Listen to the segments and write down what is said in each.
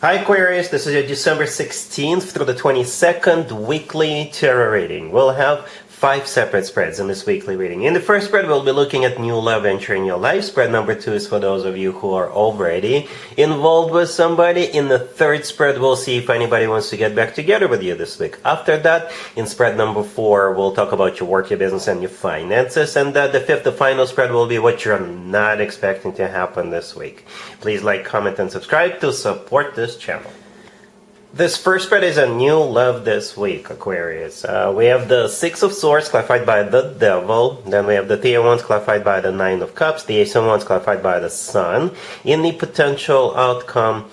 Hi Aquarius, this is your December 16th through the 22nd weekly tarot reading. We'll have 5 separate spreads in this weekly reading. In the first spread, we'll be looking at new love entering your life. Spread number 2 is for those of you who are already involved with somebody. In the third spread, we'll see if anybody wants to get back together with you this week. After that, in spread number 4, we'll talk about your work, your business, and your finances. And the fifth, the final spread, will be what you're not expecting to happen this week. Please like, comment, and subscribe to support this channel. This first spread is a new love this week, Aquarius. We have the Six of Swords clarified by the Devil. Then we have the Three of Wands clarified by the Nine of Cups. The Ace of Wands clarified by the Sun. In the potential outcome,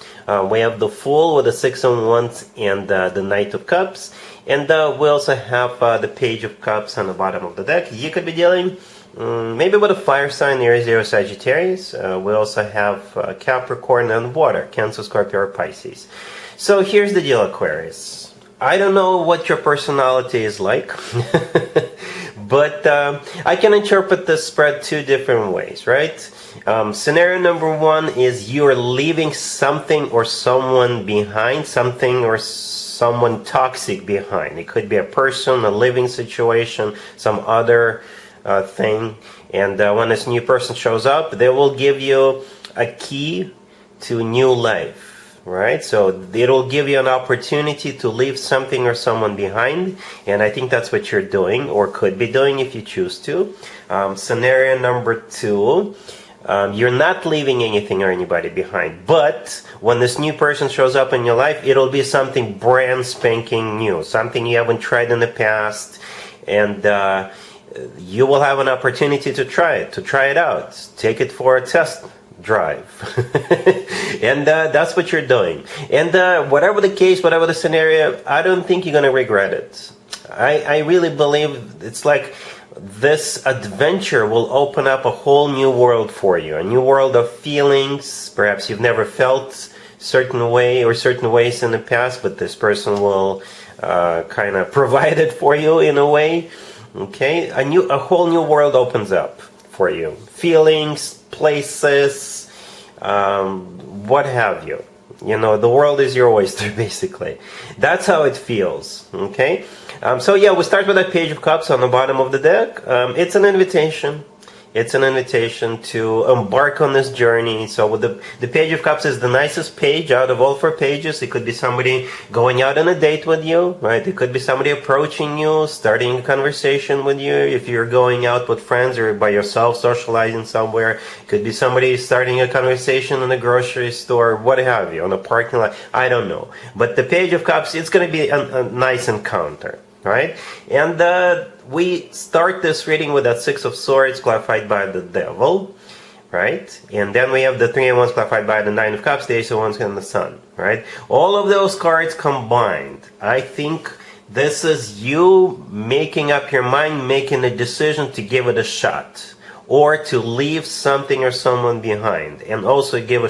we have the Fool with the Six of Wands and the Knight of Cups. And we also have the Page of Cups on the bottom of the deck. You could be dealing maybe with a fire sign, Aries, Leo, Sagittarius. We also have Capricorn and Water, Cancer, Scorpio, or Pisces. So here's the deal, Aquarius. I don't know what your personality is like, but I can interpret this spread 2 different ways, right? Scenario number 1 is you're leaving something or someone behind, something or someone toxic behind. It could be a person, a living situation, some other thing. And when this new person shows up, they will give you a key to new life. Right, so it'll give you an opportunity to leave something or someone behind, and I think that's what you're doing, or could be doing if you choose to. Scenario number 2, you're not leaving anything or anybody behind, but when this new person shows up in your life, it'll be something brand spanking new, something you haven't tried in the past, and you will have an opportunity to try it out, take it for a test drive. And that's what you're doing. And whatever the case, whatever the scenario, I don't think you're going to regret it. I really believe it's like this adventure will open up a whole new world for you, a new world of feelings. Perhaps you've never felt certain way or certain ways in the past, but this person will kind of provide it for you in a way. Okay, a whole new world opens up for you. Feelings, places, what have you. You know, the world is your oyster, basically. That's how it feels, okay? So yeah, we start with that Page of Cups on the bottom of the deck. It's an invitation. It's an invitation to embark on this journey. So with the Page of Cups is the nicest page out of all 4 pages. It could be somebody going out on a date with you, right? It could be somebody approaching you, starting a conversation with you. If you're going out with friends or by yourself, socializing somewhere. It could be somebody starting a conversation in a grocery store, what have you, on a parking lot. I don't know. But the Page of Cups, it's going to be a nice encounter, right? And we start this reading with that Six of Swords clarified by the Devil, right? And then we have the Three of Wands clarified by the Nine of Cups, the Ace of Wands, and the Sun, right? All of those cards combined, I think this is you making up your mind, making a decision to give it a shot, or to leave something or someone behind, and also give a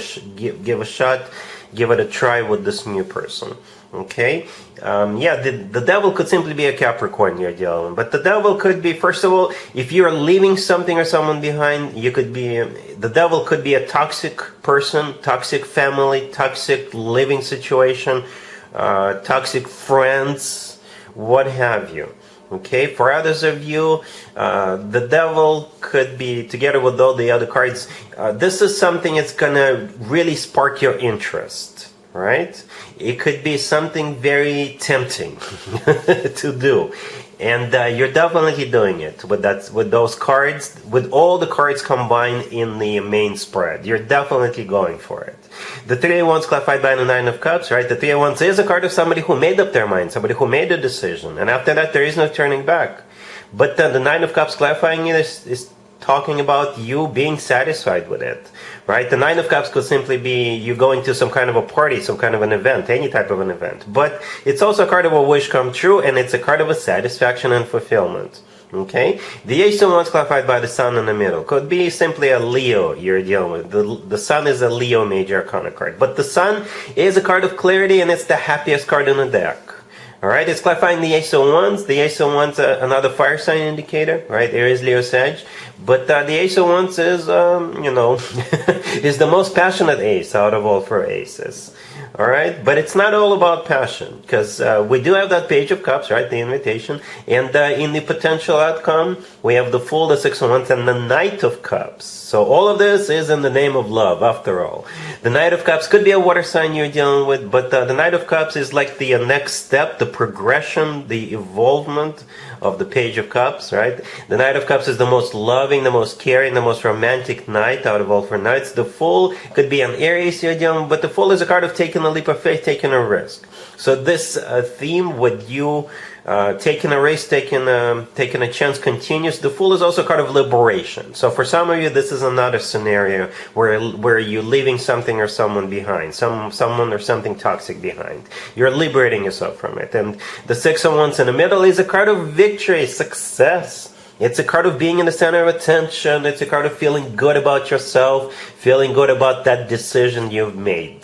shot, give it a try with this new person. Okay, yeah, the Devil could simply be a Capricorn you're dealing with, but the Devil could be, first of all, if you're leaving something or someone behind, you could be, the Devil could be a toxic person, toxic family, toxic living situation, toxic friends, what have you. Okay, for others of you, the Devil could be, together with all the other cards, this is something that's gonna really spark your interest, right? It could be something very tempting to do, and you're definitely doing it with those cards, with all the cards combined in the main spread. You're definitely going for it. The Three of Wands clarified by the Nine of Cups, right? The Three of Wands is a card of somebody who made up their mind, somebody who made a decision, and after that there is no turning back. But the Nine of Cups clarifying it is talking about you being satisfied with it, right? The Nine of Cups could simply be you going to some kind of a party, some kind of an event, any type of an event. But it's also a card of a wish come true, and it's a card of a satisfaction and fulfillment. Okay? The Ace of Wands clarified by the Sun in the middle could be simply a Leo you're dealing with. The Sun is a Leo major arcana card. But the Sun is a card of clarity, and it's the happiest card in the deck. Alright, it's clarifying the Ace of Wands. The Ace of Wands, another fire sign indicator, right? Aries, Leo, Sag. But the Ace of Wands is, you know, is the most passionate ace out of all 4 aces. All right, but it's not all about passion, because we do have that Page of Cups, right, the invitation, and in the potential outcome, we have the Fool, the Six of Wands, and the Knight of Cups. So all of this is in the name of love, after all. The Knight of Cups could be a water sign you're dealing with, but the Knight of Cups is like the next step, the progression, the evolvement of the Page of Cups, right? The Knight of Cups is the most loving, the most caring, the most romantic knight out of all 4 knights. The Fool could be an Aries you're dealing with, but the Fool is a card of taking a leap of faith, taking a risk. So this theme with you taking a risk, taking a chance continues. The Fool is also a card of liberation. So for some of you, this is another scenario where you're leaving something or someone behind, someone or something toxic behind. You're liberating yourself from it. And the Six of Wands in the middle is a card of victory, success. It's a card of being in the center of attention. It's a card of feeling good about yourself, feeling good about that decision you've made.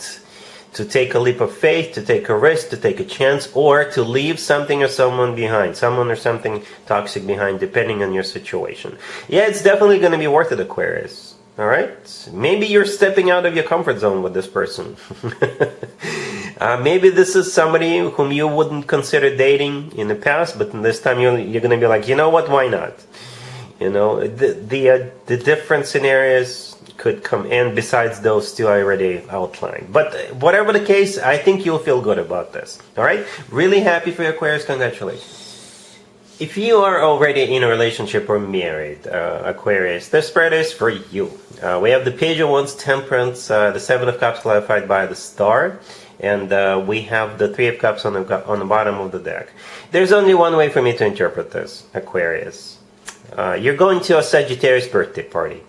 To take a leap of faith, to take a risk, to take a chance, or to leave something or someone behind, someone or something toxic behind, depending on your situation. Yeah, it's definitely going to be worth it, Aquarius. All right? Maybe you're stepping out of your comfort zone with this person. Maybe this is somebody whom you wouldn't consider dating in the past, but this time you're going to be like, you know what, why not? You know, the different scenarios could come in besides those two I already outlined. But whatever the case, I think you'll feel good about this. All right? Really happy for you, Aquarius. Congratulations. If you are already in a relationship or married, Aquarius, this spread is for you. We have the Page of Wands, Temperance, the Seven of Cups clarified by the Star, and we have the Three of Cups on the bottom of the deck. There's only one way for me to interpret this, Aquarius. You're going to a Sagittarius birthday party.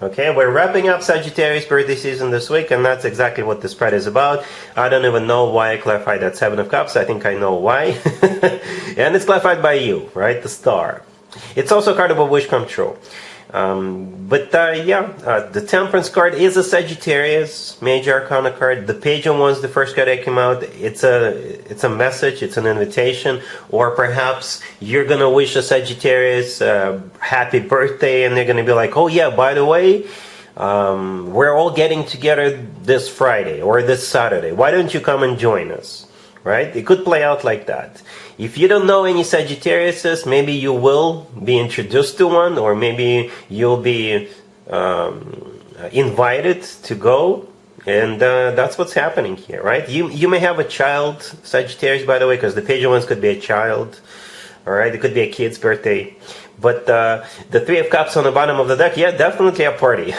Okay, we're wrapping up Sagittarius birthday season this week, and that's exactly what the spread is about. I don't even know why I clarified that Seven of Cups. I think I know why. And it's clarified by you, right? The Star. It's also a card of a wish come true. The Temperance card is a Sagittarius Major Arcana card. The Page of Wands, the first card that came out, it's a message, it's an invitation, or perhaps you're gonna wish a Sagittarius happy birthday, and they're gonna be like, oh yeah, by the way, we're all getting together this Friday or this Saturday. Why don't you come and join us? Right? It could play out like that. If you don't know any Sagittariuses, maybe you will be introduced to one, or maybe you'll be invited to go, and that's what's happening here, right? You may have a child, Sagittarius, by the way, because the Page of Wands could be a child, all right? It could be a kid's birthday. But the Three of Cups on the bottom of the deck, yeah, definitely a party.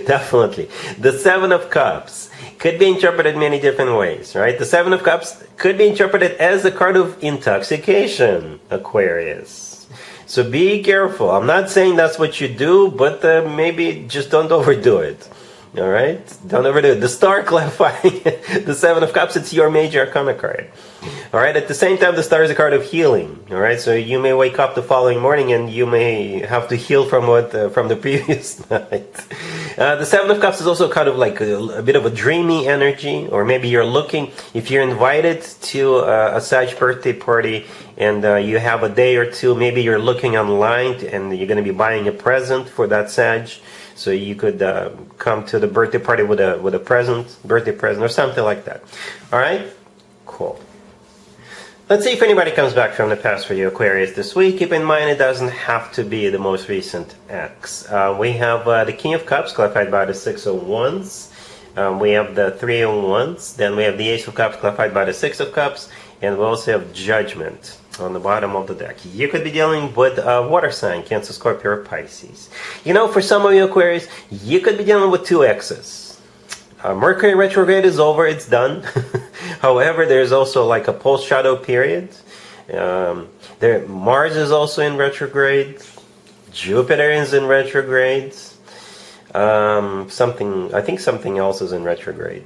Definitely. The Seven of Cups could be interpreted many different ways, right? The Seven of Cups could be interpreted as a card of intoxication, Aquarius. So be careful. I'm not saying that's what you do, but maybe just don't overdo it. All right? Don't overdo it. The Star clarifying the Seven of Cups, it's your Major Arcana card. All right? At the same time, the Star is a card of healing. All right? So you may wake up the following morning and you may have to heal from from the previous night. The Seven of Cups is also kind of like a bit of a dreamy energy, or maybe you're looking, if you're invited to a Sag birthday party and you have a day or two, maybe you're looking online and you're going to be buying a present for that Sag. So you could come to the birthday party with a birthday present or something like that. All right? Cool. Let's see if anybody comes back from the past for you, Aquarius, this week. Keep in mind it doesn't have to be the most recent ex. We have the King of Cups, clarified by the Six of Wands. We have the Three of Wands. Then we have the Ace of Cups, clarified by the Six of Cups. And we also have Judgment on the bottom of the deck. You could be dealing with a water sign, Cancer, Scorpio, or Pisces. You know, for some of you, Aquarius, you could be dealing with two exes. Mercury retrograde is over, it's done. However, there's also like a post-shadow period. Mars is also in retrograde. Jupiter is in retrograde. I think something else is in retrograde.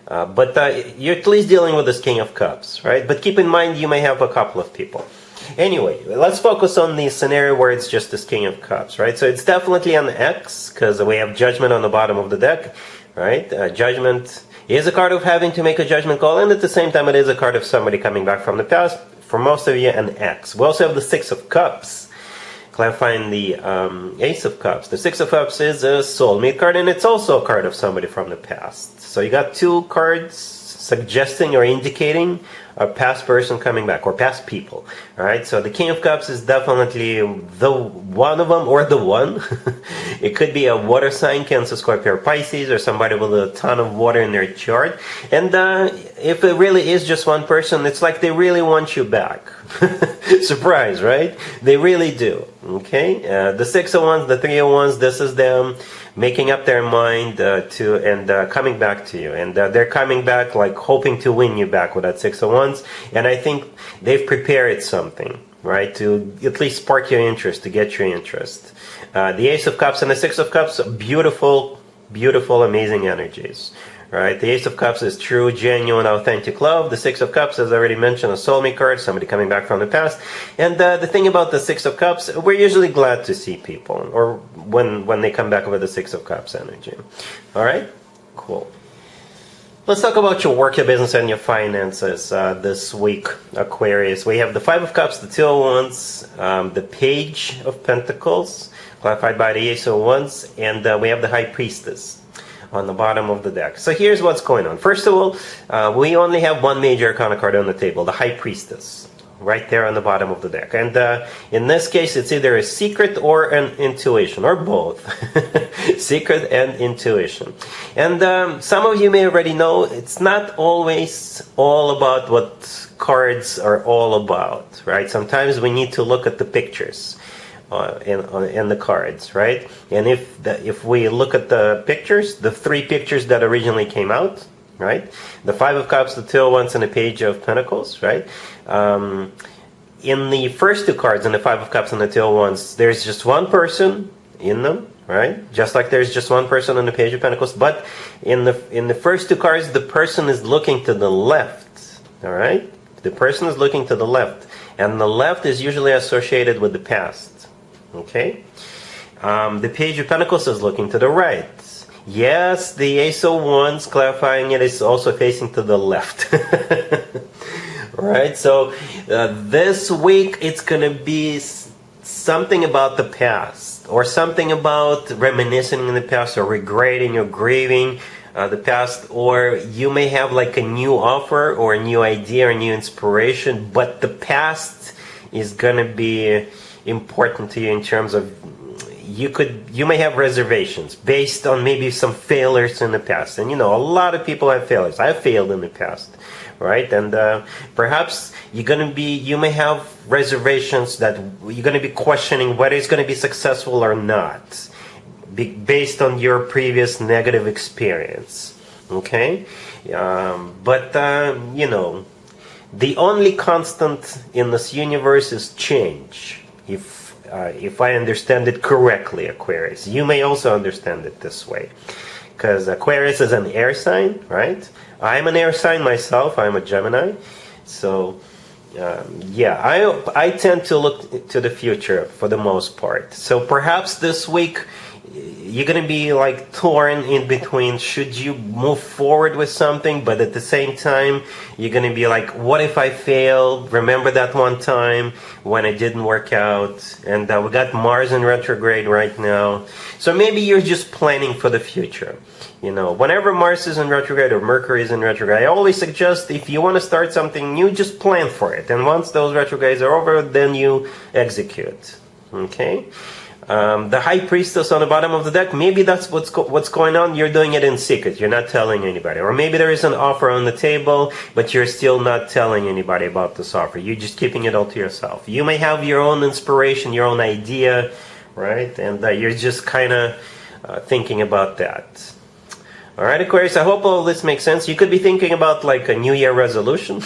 But you're at least dealing with this King of Cups, right? But keep in mind, you may have a couple of people. Anyway, let's focus on the scenario where it's just this King of Cups, right? So it's definitely an X, because we have Judgment on the bottom of the deck, right? Judgment is a card of having to make a judgment call, and at the same time, it is a card of somebody coming back from the past. For most of you, an X. We also have the Six of Cups, clarifying the Ace of Cups. The Six of Cups is a soulmate card, and it's also a card of somebody from the past. So you got two cards suggesting or indicating a past person coming back, or past people. All right, so the King of Cups is definitely the one of them, or the one. It could be a water sign, Cancer, Scorpio, or Pisces, or somebody with a ton of water in their chart. And if it really is just one person, it's like they really want you back. Surprise, right? They really do. Okay, the Six of Wands, the Three of Wands, this is them making up their mind coming back to you, and they're coming back like hoping to win you back with that Six of Wands. And I think they've prepared something, right, to at least spark your interest, to get your interest. The Ace of Cups and the Six of Cups, beautiful, beautiful, amazing energies. Right, the Ace of Cups is true, genuine, authentic love. The Six of Cups, as I already mentioned, a soulmate card, somebody coming back from the past. And the thing about the Six of Cups, we're usually glad to see people, or when they come back with the Six of Cups energy. All right, cool. Let's talk about your work, your business, and your finances this week, Aquarius. We have the Five of Cups, the Two of Wands, the Page of Pentacles, clarified by the Ace of Wands, and we have the High Priestess on the bottom of the deck. So here's what's going on. First of all, we only have one major arcana card on the table, the High Priestess, right there on the bottom of the deck. And in this case, it's either a secret or an intuition, or both. Secret and intuition. And some of you may already know, it's not always all about what cards are all about, right? Sometimes we need to look at the pictures. In the cards, right? And if we look at the pictures, the three pictures that originally came out, right? The Five of Cups, the Two of Wands, and the Page of Pentacles, right? In the first two cards, in the Five of Cups and the Two of Wands, there's just one person in them, right? Just like there's just one person on the Page of Pentacles. But in the first two cards, the person is looking to the left, all right? The person is looking to the left, and the left is usually associated with the past. Okay, the Page of Pentacles is looking to the right. Yes, the Ace of Wands, clarifying it, is also facing to the left. Right, so this week it's going to be something about the past, or something about reminiscing in the past, or regretting or grieving the past, or you may have like a new offer, or a new idea, or a new inspiration, but the past is going to be important to you in terms of you may have reservations based on maybe some failures in the past. And you know, a lot of people have failures. I've failed in the past, right? And perhaps you may have reservations that you're going to be questioning whether it's going to be successful or not, based on your previous negative experience. Okay, but you know, the only constant in this universe is change. If I understand it correctly, Aquarius, you may also understand it this way, because Aquarius is an air sign, right? I'm an air sign myself. I'm a Gemini, so yeah, I tend to look to the future for the most part. So perhaps this week you're going to be like torn in between. Should you move forward with something, but at the same time you're going to be like, what if I fail? Remember that one time when it didn't work out? And we got Mars in retrograde right now, so maybe you're just planning for the future. You know, whenever Mars is in retrograde or Mercury is in retrograde, I always suggest, if you want to start something new, just plan for it, and once those retrogrades are over, then you execute. Okay, the High Priestess on the bottom of the deck, maybe that's what's going on. You're doing it in secret, you're not telling anybody. Or maybe there is an offer on the table, but you're still not telling anybody about this offer. You're just keeping it all to yourself. You may have your own inspiration, your own idea, right? And you're just kind of thinking about that. All right, Aquarius, I hope all this makes sense. You could be thinking about like a New Year resolution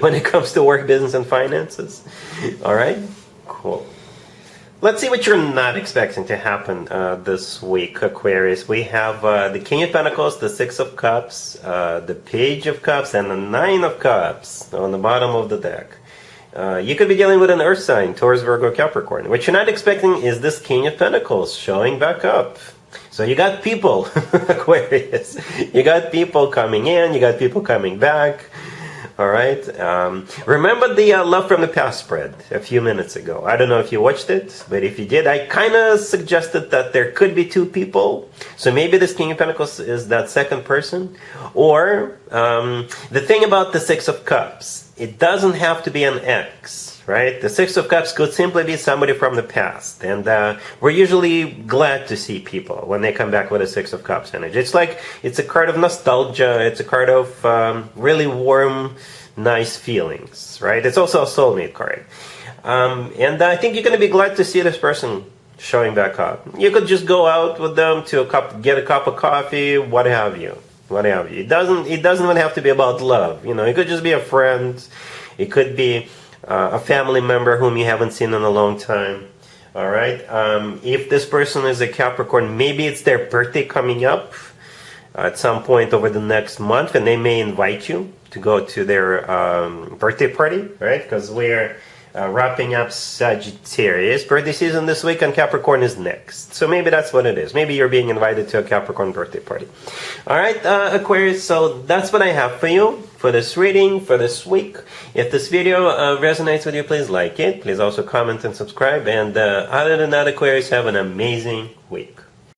when it comes to work, business, and finances. All right, cool. Let's see what you're not expecting to happen this week, Aquarius. We have the King of Pentacles, the Six of Cups, the Page of Cups, and the Nine of Cups on the bottom of the deck. You could be dealing with an Earth sign, Taurus, Virgo, Capricorn. What you're not expecting is this King of Pentacles showing back up. So you got people, Aquarius. You got people coming in, you got people coming back. All right. Remember the Love from the Past spread a few minutes ago. I don't know if you watched it, but if you did, I kind of suggested that there could be two people. So maybe this King of Pentacles is that second person. Or the thing about the Six of Cups, it doesn't have to be an ex, right? The Six of Cups could simply be somebody from the past. And we're usually glad to see people when they come back with a Six of Cups energy. It's like, it's a card of nostalgia. It's a card of really warm, nice feelings, right? It's also a soulmate card. And I think you're going to be glad to see this person showing back up. You could just go out with them to get a cup of coffee, what have you. It doesn't even have to be about love. You know, it could just be a friend. It could be a family member whom you haven't seen in a long time. All right. If this person is a Capricorn, maybe it's their birthday coming up at some point over the next month, and they may invite you to go to their birthday party, right? Because we're wrapping up Sagittarius birthday season this week, and Capricorn is next. So maybe that's what it is. Maybe you're being invited to a Capricorn birthday party. All right, Aquarius, so that's what I have for you for this reading, for this week. If this video resonates with you, please like it. Please also comment and subscribe. And other than that, Aquarius, have an amazing week.